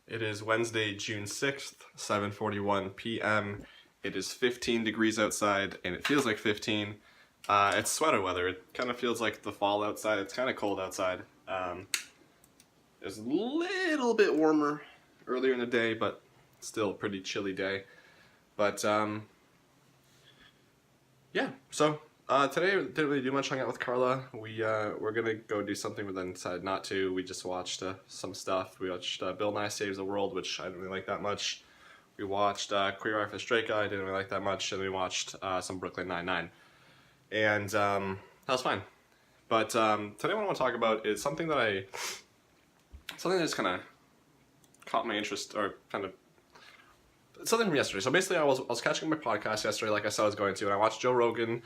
It is Wednesday, June 6th, 7:41 p.m. It is 15 degrees outside, and it feels like 15. It's sweater weather. It kind of feels like the fall outside. It's kind of cold outside. It was a little bit warmer earlier in the day, but still a pretty chilly day. But, yeah, so today we didn't really do much. Hung out with Carla. We're gonna go do something, but then decided not to. We just watched some stuff. We watched Bill Nye Saves the World, which I didn't really like that much. We watched Queer Eye for Straight Guy. I didn't really like that much, and we watched some Brooklyn Nine-Nine, and that was fine. But today, what I want to talk about is something that just kind of caught my interest, or kind of something from yesterday. So basically, I was catching my podcast yesterday, like I said I was going to, and I watched Joe Rogan's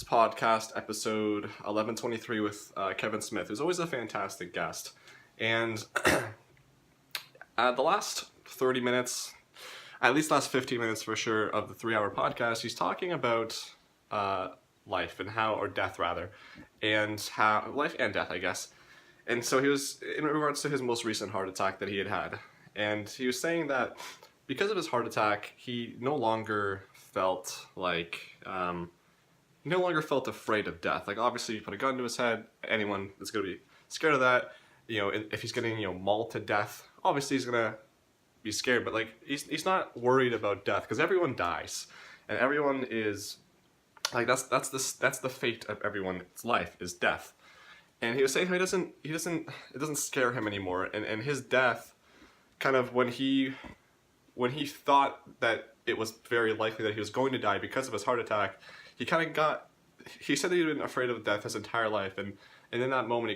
podcast episode 1123 with Kevin Smith, who's always a fantastic guest. And the last 30 minutes, at least last 15 minutes for sure, of the 3-hour podcast, he's talking about life and how, or death rather, and how, life and death, I guess. And so he was, in regards to his most recent heart attack that he had. And he was saying that because of his heart attack, he no longer felt like, he no longer felt afraid of death. Like, obviously, you put a gun to his head, anyone is going to be scared of that. You know, if he's getting, mauled to death, obviously he's going to be scared. But, like, he's not worried about death, because everyone dies. And everyone is, like, that's the fate of everyone's life, is death. And he was saying how it doesn't scare him anymore. And his death, kind of, when he thought that it was very likely that he was going to die because of his heart attack, he said that he'd been afraid of death his entire life, and in that moment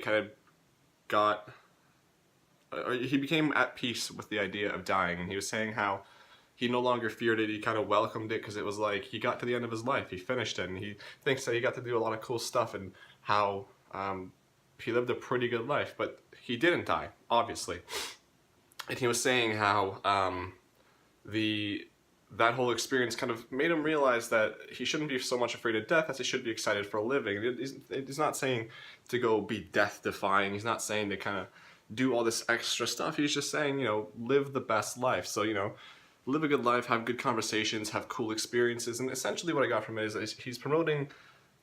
he became at peace with the idea of dying. And he was saying how he no longer feared it, he kind of welcomed it, because it was like he got to the end of his life, he finished it, and he thinks that he got to do a lot of cool stuff, and how he lived a pretty good life, but he didn't die, obviously. And he was saying how that whole experience kind of made him realize that he shouldn't be so much afraid of death as he should be excited for a living. He's not saying to go be death-defying. He's not saying to kind of do all this extra stuff. He's just saying, live the best life. So, live a good life, have good conversations, have cool experiences. And essentially what I got from it is he's promoting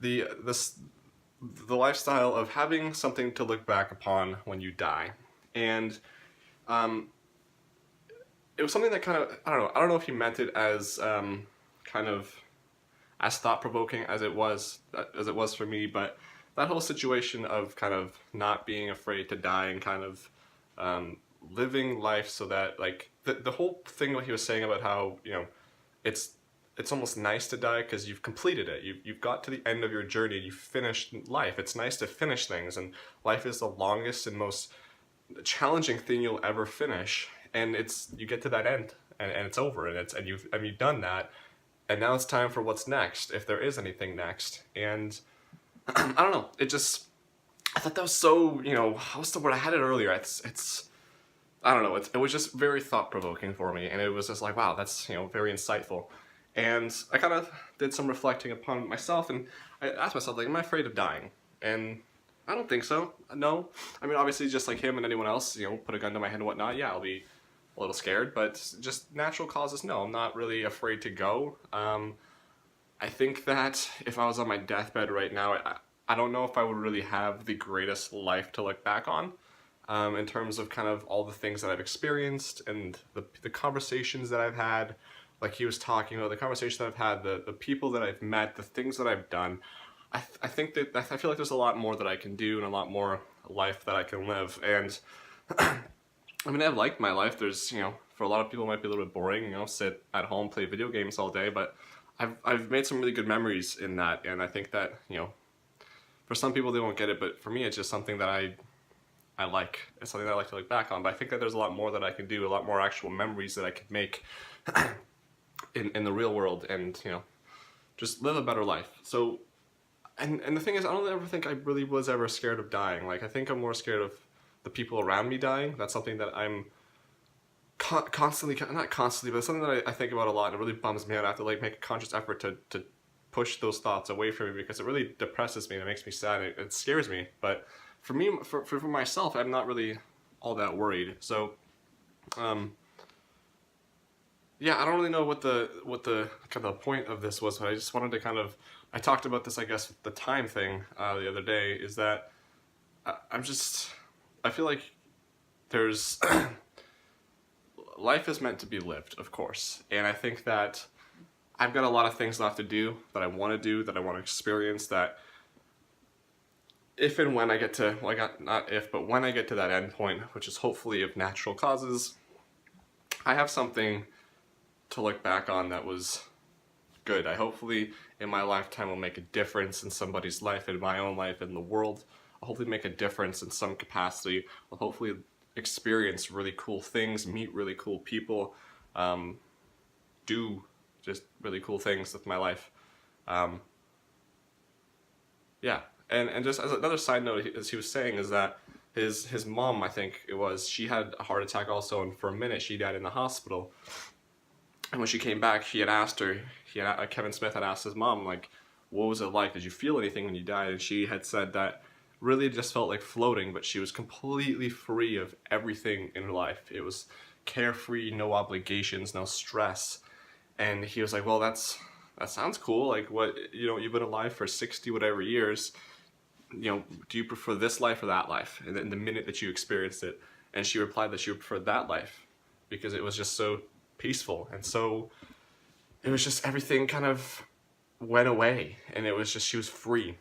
the lifestyle of having something to look back upon when you die. And it was something that kind of, I don't know if he meant it as kind of as thought-provoking as it was for me, but that whole situation of kind of not being afraid to die and kind of living life so that, like, the whole thing what he was saying about how, it's almost nice to die because you've completed it. You've got to the end of your journey. You've finished life. It's nice to finish things, and life is the longest and most challenging thing you'll ever finish. And you get to that end, and it's over, and you've done that, and now it's time for what's next, if there is anything next. And I don't know. I thought that was so, what's the word? I had it earlier. I don't know. It was just very thought-provoking for me, and it was just like, wow, that's, very insightful. And I kind of did some reflecting upon myself, and I asked myself, like, am I afraid of dying? And I don't think so. No. I mean, obviously, just like him and anyone else, put a gun to my head and whatnot, yeah, I'll be a little scared, but just natural causes, no, I'm not really afraid to go. I think that if I was on my deathbed right now, I don't know if I would really have the greatest life to look back on, in terms of kind of all the things that I've experienced and the conversations that I've had, like he was talking about, the conversations that I've had, the people that I've met, the things that I've done. I think that I feel like there's a lot more that I can do and a lot more life that I can live. And I mean, I've liked my life. There's, for a lot of people it might be a little bit boring, sit at home, play video games all day, but I've made some really good memories in that, and I think that, for some people they won't get it, but for me it's just something that I like. It's something that I like to look back on, but I think that there's a lot more that I can do, a lot more actual memories that I can make in the real world, and, just live a better life. So, and the thing is, I don't ever think I really was ever scared of dying. Like, I think I'm more scared of the people around me dying. That's something that I'm constantly, not constantly, but it's something that I think about a lot, and it really bums me out. I have to, like, make a conscious effort to push those thoughts away from me, because it really depresses me and it makes me sad. It scares me. But for me, for myself, I'm not really all that worried. So, yeah, I don't really know what the kind of point of this was, but I just wanted to kind of, I talked about this, I guess, with the time thing the other day. Is that I'm just, I feel like there's life is meant to be lived, of course, and I think that I've got a lot of things left to do that I want to do, that I want to experience, that if and when I get to, well, I got, not if, but when I get to that end point, which is hopefully of natural causes, I have something to look back on that was good. I hopefully in my lifetime will make a difference in somebody's life, in my own life, in the world. I'll hopefully make a difference in some capacity. I'll hopefully experience really cool things, meet really cool people, do just really cool things with my life. Um, yeah, and just as another side note, as he was saying, is that his mom, I think it was, she had a heart attack also, and for a minute she died in the hospital. And when she came back, he had asked her, Kevin Smith had asked his mom, like, what was it like? Did you feel anything when you died? And she had said that really it just felt like floating, but she was completely free of everything in her life. It was carefree, no obligations, no stress. And he was like, well, that sounds cool. Like, what, you know, you've been alive for 60 whatever years. You know, do you prefer this life or that life? And then the minute that you experienced it, and she replied that she would prefer that life because it was just so peaceful, and so it was just everything kind of went away, and it was just she was free.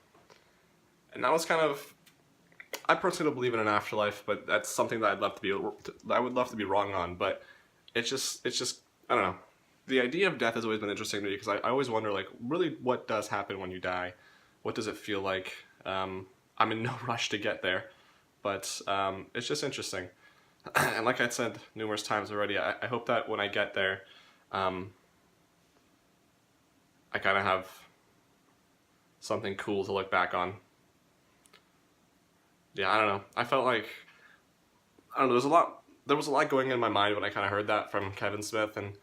And that was kind of, I personally don't believe in an afterlife, but that's something that I would love to be wrong on. But it's just I don't know. The idea of death has always been interesting to me because I always wonder, like, really what does happen when you die? What does it feel like? I'm in no rush to get there, but it's just interesting. And like I said numerous times already, I hope that when I get there, um, I kind of have something cool to look back on. Yeah, I don't know. I felt like, I don't know. There was a lot going in my mind when I kind of heard that from Kevin Smith, and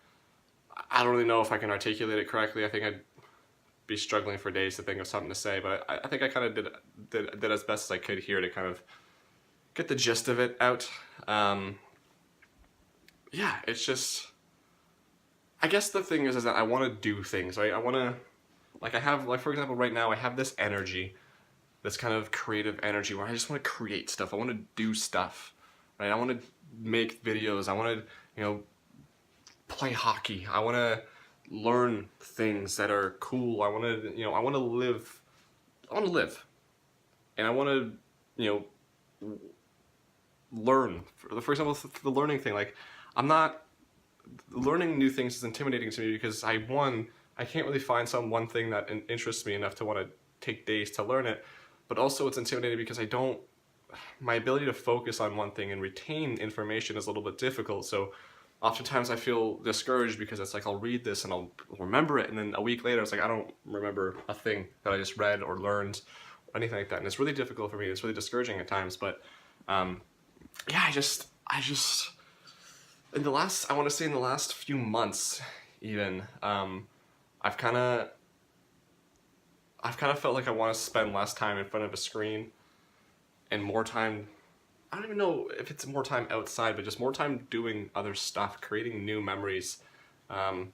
I don't really know if I can articulate it correctly. I think I'd be struggling for days to think of something to say, but I think I kind of did as best as I could here to kind of get the gist of it out. Yeah, it's just, I guess the thing is that I want to do things, right? I want to, like, I have, like, for example, right now I have this energy, this kind of creative energy where I just want to create stuff. I want to do stuff, right? I want to make videos. I want to, you know, play hockey. I want to learn things that are cool. I want to, you know, I want to live. I want to live, and I want to, you know, learn. For example, the learning thing. Like, I'm not learning new things is intimidating to me because I can't really find some one thing that interests me enough to want to take days to learn it. But also, it's intimidating because I don't. My ability to focus on one thing and retain information is a little bit difficult. So oftentimes I feel discouraged because it's like I'll read this and I'll remember it, and then a week later it's like I don't remember a thing that I just read or learned or anything like that, and it's really difficult for me. It's really discouraging at times. But yeah, I just in the last, I want to say in the last few months even, I've kind of felt like I want to spend less time in front of a screen and more time. I don't even know if it's more time outside, but just more time doing other stuff, creating new memories. But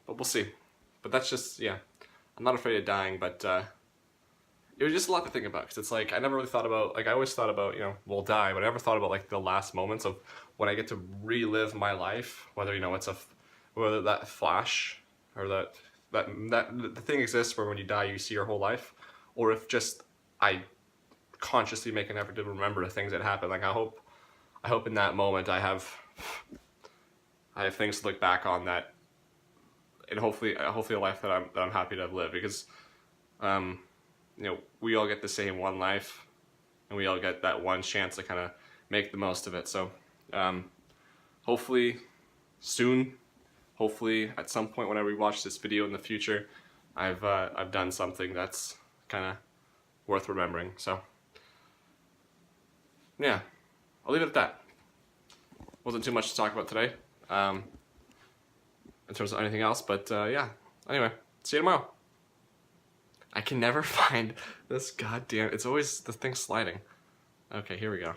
we'll see. But that's just, yeah. I'm not afraid of dying, but it was just a lot to think about. Because it's like, I never really thought about, like, I always thought about, you know, we'll die, but I never thought about, like, the last moments of when I get to relive my life. Whether, you know, whether that flash or that the thing exists where when you die you see your whole life, or if just I consciously make an effort to remember the things that happen. Like, I hope in that moment I have things to look back on that, and hopefully a life that I'm happy to have lived, because you know, we all get the same one life, and we all get that one chance to kind of make the most of it. So hopefully soon, hopefully at some point when I rewatch this video in the future, I've done something that's kind of worth remembering. So yeah, I'll leave it at that. Wasn't too much to talk about today, in terms of anything else, but yeah. Anyway, see you tomorrow. I can never find this goddamn, it's always the thing sliding. Okay, here we go.